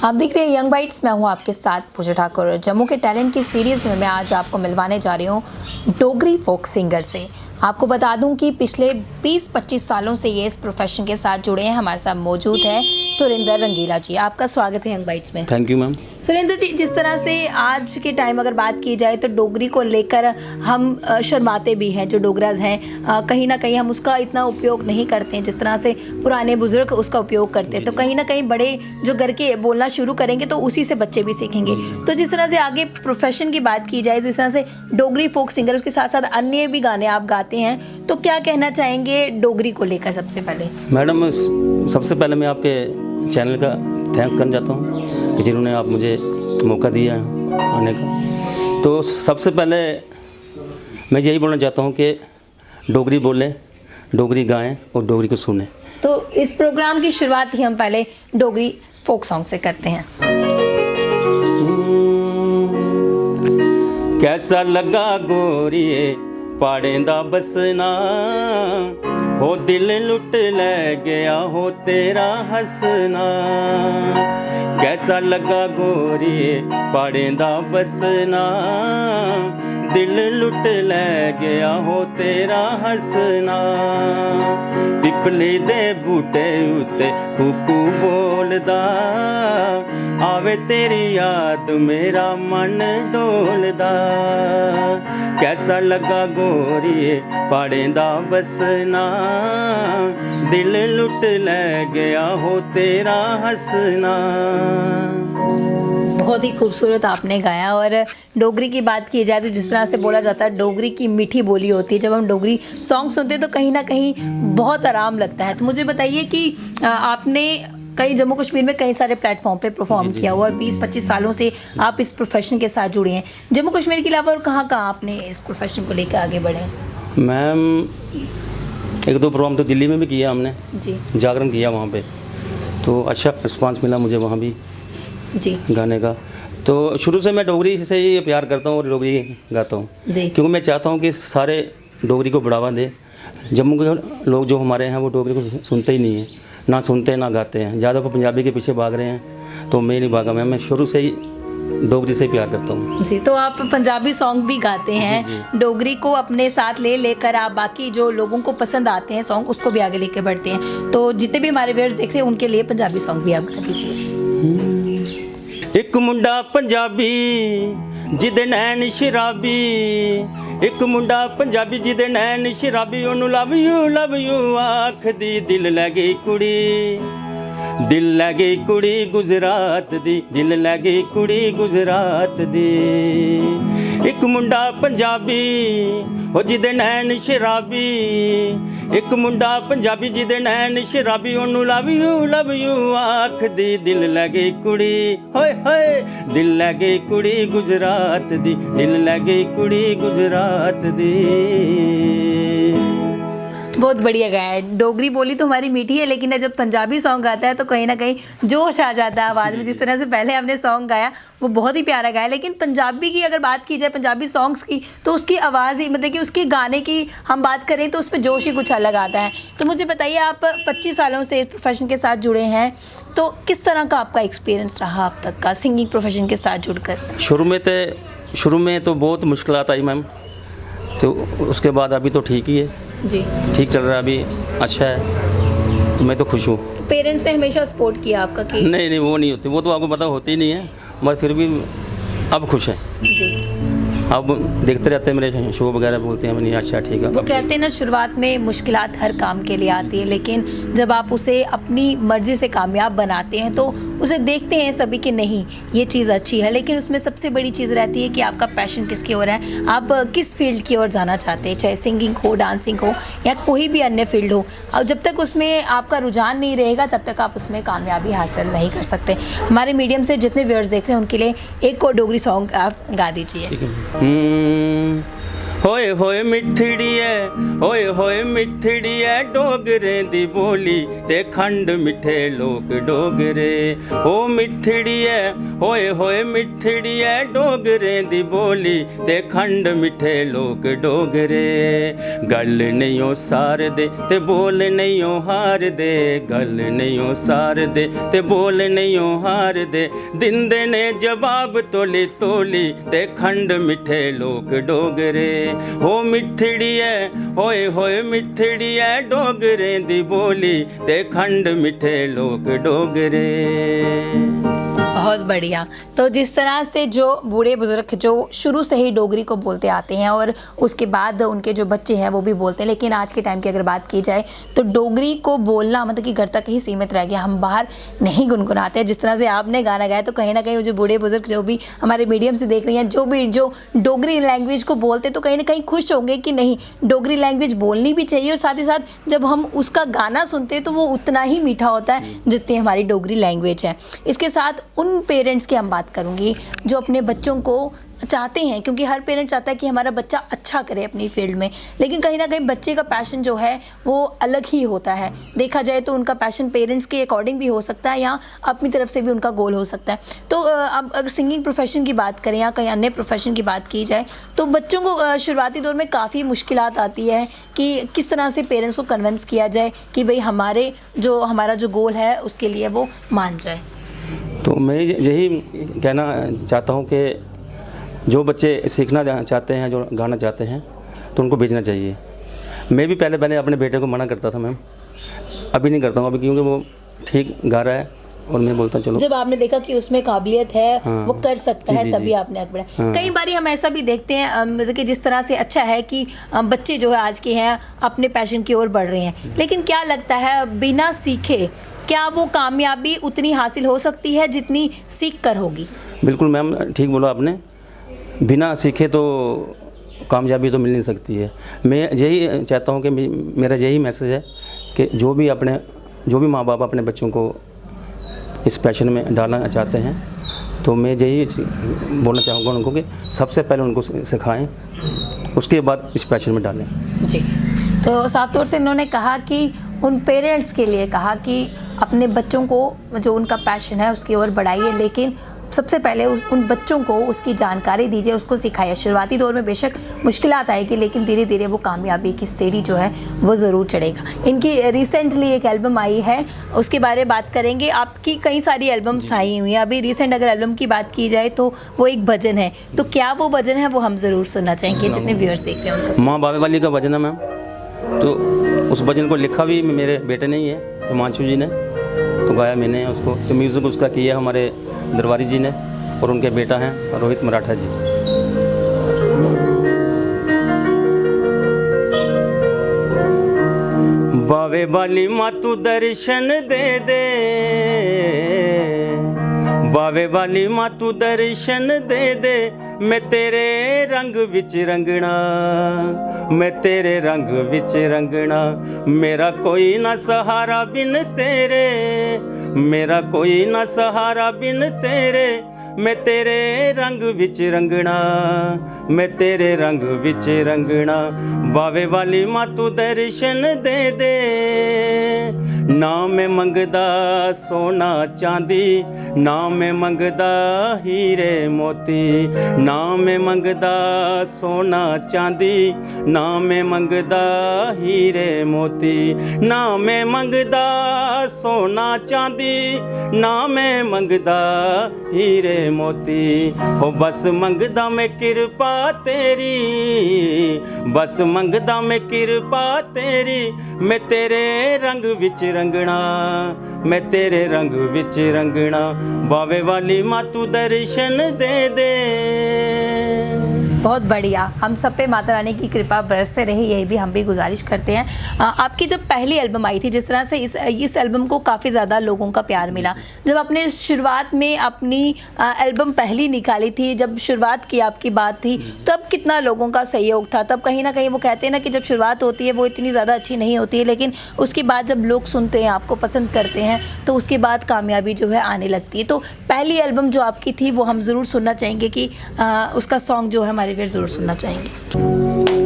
आप देख रहे हैं यंग बाइट्स। मैं हूं आपके साथ पूजा ठाकुर। जम्मू के टैलेंट की सीरीज़ में मैं आज आपको मिलवाने जा रही हूं डोगरी फोक सिंगर से। आपको बता दूं कि पिछले 20-25 सालों से ये इस प्रोफेशन के साथ जुड़े हैं। हमारे साथ मौजूद है सुरेंद्र रंगीला जी। आपका स्वागत है यंग बाइट्स में। Thank you ma'am. Surendra ji, जिस तरह से आज के टाइम अगर बात की जाए तो डोगरी को लेकर हम शर्माते भी हैं। जो डोगराज हैं कहीं ना कहीं हम उसका इतना उपयोग नहीं करते हैं जिस तरह से पुराने बुजुर्ग उसका उपयोग करते हैं। तो कहीं ना कहीं बड़े जो घर के बोलना शुरू करेंगे तो उसी से बच्चे भी सीखेंगे। तो जिस तरह से आगे प्रोफेशन की बात की जाए, जिस तरह से डोगरी फोक सिंगर, उसके साथ साथ अन्य भी गाने आप गाते हैं, तो क्या कहना चाहेंगे डोगरी को लेकर? सबसे पहले मैडम, सबसे पहले मैं आपके चैनल का थैंक करना चाहता हूँ कि जिन्होंने आप मुझे मौका दिया आने का। तो सबसे पहले मैं यही बोलना चाहता हूँ कि डोगरी बोलें, डोगरी गाएं और डोगरी को सुनें। तो इस प्रोग्राम की शुरुआत ही हम पहले डोगरी फोक सॉन्ग से करते हैं। कैसा लगा गोरिए पाड़े दा बसना, हो दिल लुट ले गया हो तेरा हंसना। कैसा लगा गोरिए पाड़े दा बसना, दिल लुट ले गया हो तेरा हंसना। पिपली दे बूटे उते कुकू बोलदा, आवे तेरी याद मेरा मन डोलदा। कैसा लगा गोरिए पाड़े दा बसना, दिल लुट ले गया हो तेरा हंसना। बहुत ही खूबसूरत आपने गाया। और डोगरी की बात की जाए तो जिस तरह से बोला जाता है डोगरी की मीठी बोली होती है। जब हम डोगरी सॉन्ग सुनते हैं तो कहीं ना कहीं बहुत आराम लगता है। तो मुझे बताइए कि आपने कई जम्मू कश्मीर में कई सारे प्लेटफॉर्म पे परफॉर्म किया हुआ और 20-25 सालों से आप इस प्रोफेशन के साथ जुड़े हैं। जम्मू कश्मीर के अलावा और कहाँ आपने इस प्रोफेशन को लेकर आगे बढ़े हैं? मैम, 1-2 प्रोग्राम तो दिल्ली में भी किया हमने जी, जागरण किया वहाँ पे, तो अच्छा रिस्पांस मिला मुझे वहाँ भी जी, गाने का। तो शुरू से मैं डोगरी से ही प्यार करता हूँ और डोगरी गाता हूँ, क्योंकि मैं चाहता हूँ कि सारे डोगरी को बढ़ावा दें। जम्मू के लोग जो हमारे हैं वो डोगरी को सुनते ही नहीं हैं, ना सुनते ना गाते हैं, ज़्यादा वो पंजाबी के पीछे भाग रहे हैं। तो मैं नहीं भागा, मैं शुरू से ही डोगरी से प्यार करता हूँ। जी, तो आप पंजाबी सॉन्ग भी गाते हैं। जी। डोगरी को अपने साथ लेकर आप बाकी जो लोगों को पसंद आते हैं सॉन्ग उसको भी आगे लेके बढ़ते हैं। तो जितने भी हमारे व्यूअर्स देख रहे हैं उनके लिए पंजाबी सॉन्ग भी आप गा दीजिए। एक मुंडा पंजाबी जिदे नैन शराबी, एक मुंडा पंजाबी जिदे नैन शराबी, ओनू लव यू आख दी, दिल लै गई कुड़ी, दिल लै गई कुड़ी गुजरात दी, दिल लै गई कुड़ी गुजरात दी। एक मुंडा पंजाबी हो जिदे नैन शराबी, एक मुंडा पंजाबी जिदे नैन शराबी, ओनू लव यू आख दी, दिल लै गई कुड़ी, होए होए दिल लै गई कुड़ी गुजरात दी, दिल लै गई कुड़ी गुजरात दी। बहुत बढ़िया गाया है। डोगरी बोली तो हमारी मीठी है, लेकिन जब पंजाबी सॉन्ग गाता है तो कहीं ना कहीं जोश आ जाता है आवाज़ में। जिस तरह से पहले हमने सॉन्ग गाया वो बहुत ही प्यारा गाया। लेकिन पंजाबी की अगर बात की जाए, पंजाबी सॉन्ग्स की, तो उसकी आवाज़ ही मतलब कि उसके गाने की हम बात करें तो उसमें जोश ही कुछ अलग आता है। तो मुझे बताइए, आप 25 सालों से प्रोफेशन के साथ जुड़े हैं, तो किस तरह का आपका एक्सपीरियंस रहा अब तक का सिंगिंग प्रोफेशन के साथ जुड़कर? शुरू में तो बहुत मुश्किलात आई मैम, तो उसके बाद अभी तो ठीक ही है जी, ठीक चल रहा है, अभी अच्छा है, तो मैं तो खुश हूँ। पेरेंट्स ने हमेशा सपोर्ट किया आपका कि? नहीं, वो नहीं होती, वो तो आपको पता होती ही नहीं है, मगर फिर भी अब खुश है जी। अब देखते रहते हैं मेरे शो वगैरह, बोलते हैं नहीं अच्छा ठीक है। वो कहते हैं ना, शुरुआत में मुश्किलात हर काम के लिए आती है, लेकिन जब आप उसे अपनी मर्ज़ी से कामयाब बनाते हैं तो उसे देखते हैं सभी कि नहीं ये चीज़ अच्छी है। लेकिन उसमें सबसे बड़ी चीज़ रहती है कि आपका पैशन किसकी ओर है, आप किस फील्ड की ओर जाना चाहते हैं, चाहे सिंगिंग हो, डांसिंग हो या कोई भी अन्य फील्ड हो। और जब तक उसमें आपका रुझान नहीं रहेगा तब तक आप उसमें कामयाबी हासिल नहीं कर सकते। हमारे मीडियम से जितने व्यूअर्स देख रहे हैं उनके लिए एक और डोगरी सॉन्ग आप गा दीजिए। होए होए मिठड़ी है, होए होए मिठड़ी है डोगरे दी बोली ते खंड मिठे लोक डोगरे। ओ मिठड़ी है, होए होए मिठड़ी है डोगरे दी बोली ते खंड मिठे लोक डोगरे। गल नहीं ओ सार दे ते बोल नहीं ओ हार दे, गल नहीं ओ सार दे ते बोल नहीं ओ हार दे। दिंदे ने जवाब तोली तोली ते खंड मिठे लोक डोगरे। हो मिठड़ी है, होए होए मिठड़ी है डोगरे दी बोली ते खंड मिठे लोक डोगरे। बहुत बढ़िया। तो जिस तरह से जो बूढ़े बुजुर्ग जो शुरू से ही डोगरी को बोलते आते हैं और उसके बाद उनके जो बच्चे हैं वो भी बोलते हैं, लेकिन आज के टाइम की अगर बात की जाए तो डोगरी को बोलना मतलब कि घर तक ही सीमित रह गया, हम बाहर नहीं गुनगुनाते हैं। जिस तरह से आपने गाना गाया तो कहीं ना कहीं जो बूढ़े बुजुर्ग जो भी हमारे मीडियम से देख रही हैं, जो डोगरी लैंग्वेज को बोलते तो कहीं ना कहीं खुश होंगे कि नहीं, डोगरी लैंग्वेज बोलनी भी चाहिए और साथ ही साथ जब हम उसका गाना सुनते हैं तो वो उतना ही मीठा होता है जितनी हमारी डोगरी लैंग्वेज है। इसके साथ उन पेरेंट्स की हम बात करूंगी जो अपने बच्चों को चाहते हैं, क्योंकि हर पेरेंट चाहता है कि हमारा बच्चा अच्छा करे अपनी फील्ड में, लेकिन कहीं ना कहीं बच्चे का पैशन जो है वो अलग ही होता है। देखा जाए तो उनका पैशन पेरेंट्स के अकॉर्डिंग भी हो सकता है या अपनी तरफ से भी उनका गोल हो सकता है। तो अब अगर सिंगिंग प्रोफेशन की बात करें या कहीं अन्य प्रोफेशन की बात की जाए तो बच्चों को शुरुआती दौर में काफ़ी मुश्किलात आती है कि किस तरह से पेरेंट्स को कन्विंस किया जाए कि भाई हमारा जो गोल है उसके लिए वो मान जाए। तो मैं यही कहना चाहता हूँ कि जो बच्चे सीखना चाहते हैं, जो गाना चाहते हैं, तो उनको भेजना चाहिए। मैं भी पहले अपने बेटे को मना करता था मैम, अभी नहीं करता हूँ अभी, क्योंकि वो ठीक गा रहा है और मैं बोलता चलो। जब आपने देखा कि उसमें काबिलियत है, हाँ, वो कर सकता है, तभी आपने आगे बढ़ाया। हाँ। कई बार हम ऐसा भी देखते हैं मतलब कि जिस तरह से अच्छा है कि बच्चे जो है आज के हैं अपने पैशन की ओर बढ़ रहे हैं, लेकिन क्या लगता है बिना सीखे क्या वो कामयाबी उतनी हासिल हो सकती है जितनी सीख कर होगी? बिल्कुल मैम, ठीक बोला आपने, बिना सीखे तो कामयाबी तो मिल नहीं सकती है। मैं यही चाहता हूँ कि मेरा यही मैसेज है कि जो भी माँ बाप अपने बच्चों को इस पैशन में डालना चाहते हैं, तो मैं यही बोलना चाहूँगा उनको कि सबसे पहले उनको सिखाएं, उसके बाद इस पैशन में डालें। जी, तो साफ तौर से इन्होंने कहा कि उन पेरेंट्स के लिए कहा कि अपने बच्चों को जो उनका पैशन है उसकी ओर बढ़ाइए, लेकिन सबसे पहले उन बच्चों को उसकी जानकारी दीजिए, उसको सिखाइए। शुरुआती दौर में बेशक मुश्किलात आएगी, लेकिन धीरे धीरे वो कामयाबी की सीढ़ी जो है वो ज़रूर चढ़ेगा। इनकी रिसेंटली एक एल्बम आई है, उसके बारे में बात करेंगे। आपकी कई सारी एल्बम्स आई हुई हैं, अभी रिसेंट अगर एल्बम की बात की जाए तो वो एक भजन है, तो क्या वो भजन है वो हम ज़रूर सुनना चाहेंगे जितने व्यूअर्स देख रहे हैं उनको। माँ बाबे वाली का भजन है मैम, तो उस भजन को लिखा भी मेरे बेटे ने ही है, हिमांशु जी ने, तो गाया मैंने उसको। तो म्यूज़िक उसका किया हमारे दरबारी जी ने और उनके बेटा हैं रोहित मराठा जी। बावे वाली माँ तू दर्शन दे दे, बावे वाली माँ तू दर्शन दे दे, मैं तेरे रंग विच रंगना, मैं तेरे रंग विच रंगना। मेरा कोई ना सहारा बिन तेरे, मेरा कोई ना सहारा बिन तेरे, मैं तेरे रंग विच रंगना, मैं तेरे रंग विच रंगना। बावे वाली माँ तू दर्शन दे दे, ना मैं मंगदा सोना चांदी, ना मैं मंगदा हीरे मोती, ना मैं मंगदा सोना चांदी, ना मैं मंगदा हीरे मोती, ना मैं मंगदा सोना चांदी, ना मैं मंगदा हीरे मोती। हो बस मंगदा मैं किरपा तेरी, बस मंगदा मैं किरपा तेरी, मैं तेरे रंग विच रंगना, मैं तेरे रंग विच रंगना। बावे वाली माँ तू दर्शन दे दे। बहुत बढ़िया, हम सब पे माता रानी की कृपा बरसते रहे, यही भी हम भी गुजारिश करते हैं। आपकी जब पहली एल्बम आई थी, जिस तरह से इस एल्बम को काफ़ी ज़्यादा लोगों का प्यार मिला, जब आपने शुरुआत में अपनी एल्बम पहली निकाली थी, जब शुरुआत की आपकी बात थी, तब कितना लोगों का सहयोग था? तब कहीं ना कहीं वो कहते हैं ना कि जब शुरुआत होती है वो इतनी ज़्यादा अच्छी नहीं होती है, लेकिन उसके बाद जब लोग सुनते हैं, आपको पसंद करते हैं, तो उसके बाद कामयाबी जो है आने लगती है। तो पहली एल्बम जो आपकी थी वो हम ज़रूर सुनना चाहेंगे कि उसका सॉन्ग जो है हमारे फिर ज़रूर सुनना चाहेंगे।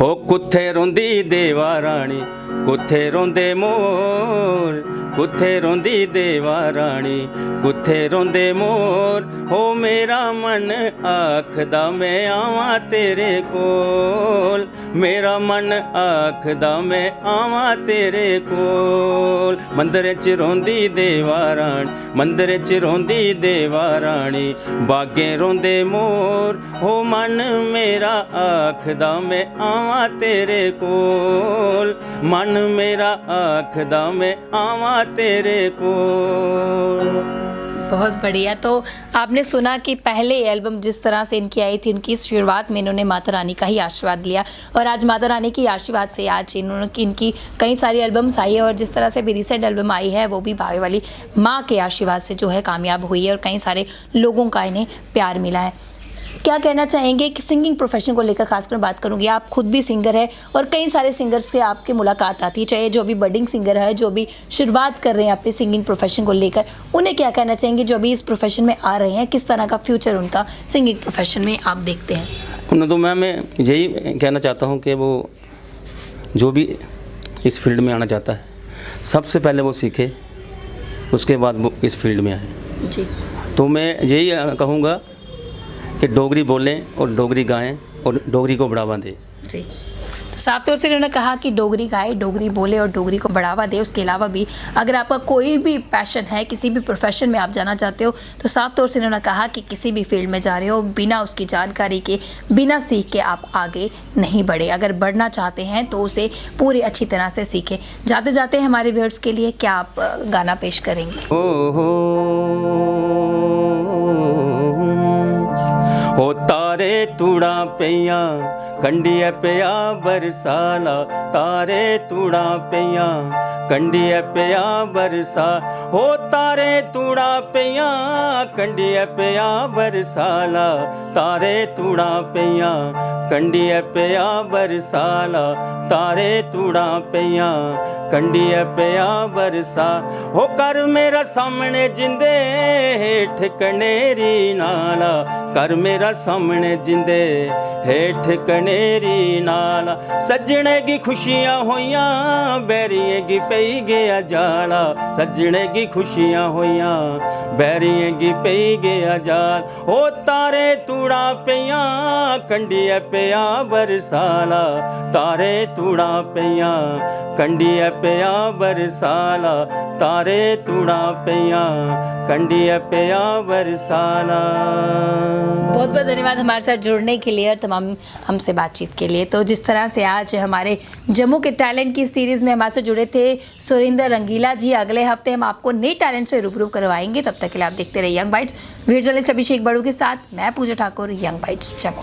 हो कुत्थे रोंदी देवा रानी कुत्थे रोंदे मोर कुत्थे रोंदी देवा रानी कुत्थे रोंदे मोर हो मेरा मन आखदा मैं आवां तेरे कोल मेरा मन आखदा मैं आवां तेरे कोल मंदर च रोंदी देवा रानी मंदर च रोंदी देवा रानी बागे रोंदे मोर हो मन मेरा आखदा मैं आवां तेरे कोल मन मेरा आखदा मैं आवां तेरे कोल। बहुत बढ़िया। तो आपने सुना कि पहले एल्बम जिस तरह से इनकी आई थी, उनकी शुरुआत में इन्होंने माता रानी का ही आशीर्वाद लिया और आज माता रानी की आशीर्वाद से आज इनकी कई सारी एल्बम्स आई है और जिस तरह से भी रिसेंट एल्बम आई है वो भी भावे वाली माँ के आशीर्वाद से जो है कामयाब हुई है और कई सारे लोगों का इन्हें प्यार मिला है। क्या कहना चाहेंगे कि सिंगिंग प्रोफेशन को लेकर खासकर बात करूंगी, आप खुद भी सिंगर है और कई सारे सिंगर्स से आपकी मुलाकात आती है, चाहे जो अभी बडिंग सिंगर है, जो भी शुरुआत कर रहे हैं अपने सिंगिंग प्रोफेशन को लेकर, उन्हें क्या कहना चाहेंगे जो अभी इस प्रोफेशन में आ रहे हैं, किस तरह का फ्यूचर उनका सिंगिंग प्रोफेशन में आप देखते हैं? उन्हें तो मैं यही कहना चाहता हूँ कि वो जो भी इस फील्ड में आना चाहता है सबसे पहले वो सीखे, उसके बाद वो इस फील्ड में आए जी। तो मैं यही कहूँगा कि डोगरी बोलें और डोगरी गाएं और डोगरी को बढ़ावा दें। जी, तो साफ तौर से उन्होंने कहा कि डोगरी गाए, डोगरी बोले और डोगरी को बढ़ावा दे। उसके अलावा भी अगर आपका कोई भी पैशन है, किसी भी प्रोफेशन में आप जाना चाहते हो, तो साफ तौर से उन्होंने कहा कि किसी भी फील्ड में जा रहे हो बिना उसकी जानकारी के, बिना सीख के आप आगे नहीं बढ़े। अगर बढ़ना चाहते हैं तो उसे पूरी अच्छी तरह से सीखें। जाते जाते हमारे व्यूअर्स के लिए क्या आप गाना पेश करेंगे? हो तारे तूड़ा पिया कंडिया पिया बरसाला तारे तूड़ा पिया कंडिया पिया बरसा हो तारे तूड़ा पिया कंडिया पिया बरसाला तारे तूड़ा पिया कंडिया पिया बरसाला तारे तूड़ा पिया कंडिया पिया बरसा हो कर मेरा सामने जिंदे हेठ कनेरी नाला कर मेरा सामने जिंदे हेठ कनेरी नाला सजने की खुशियां होइयां बैरिए की पई गया जाला सजने की खुशियां होइयां बैरिए की पई गया जाल हो तारे तूड़ा पिया कंडिया पिया बरसाला तारे तूड़ा पिया कंडिया पिया बरसाला तारे तूड़ा पिया कंडिया पिया बरसाला। बहुत बहुत धन्यवाद हमारे साथ जुड़ने के लिए और तमाम हमसे बातचीत के लिए। तो जिस तरह से आज हमारे जम्मू के टैलेंट की सीरीज़ में हमारे साथ जुड़े थे सुरिंदर रंगीला जी। अगले हफ्ते हम आपको नए टैलेंट से रूबरू करवाएंगे। तब तक के लिए आप देखते रहिए यंग बाइट्स। वीडियो जर्नलिस्ट अभिषेक बड़ू के साथ मैं पूजा ठाकुर, यंग बाइट्स जम्मू।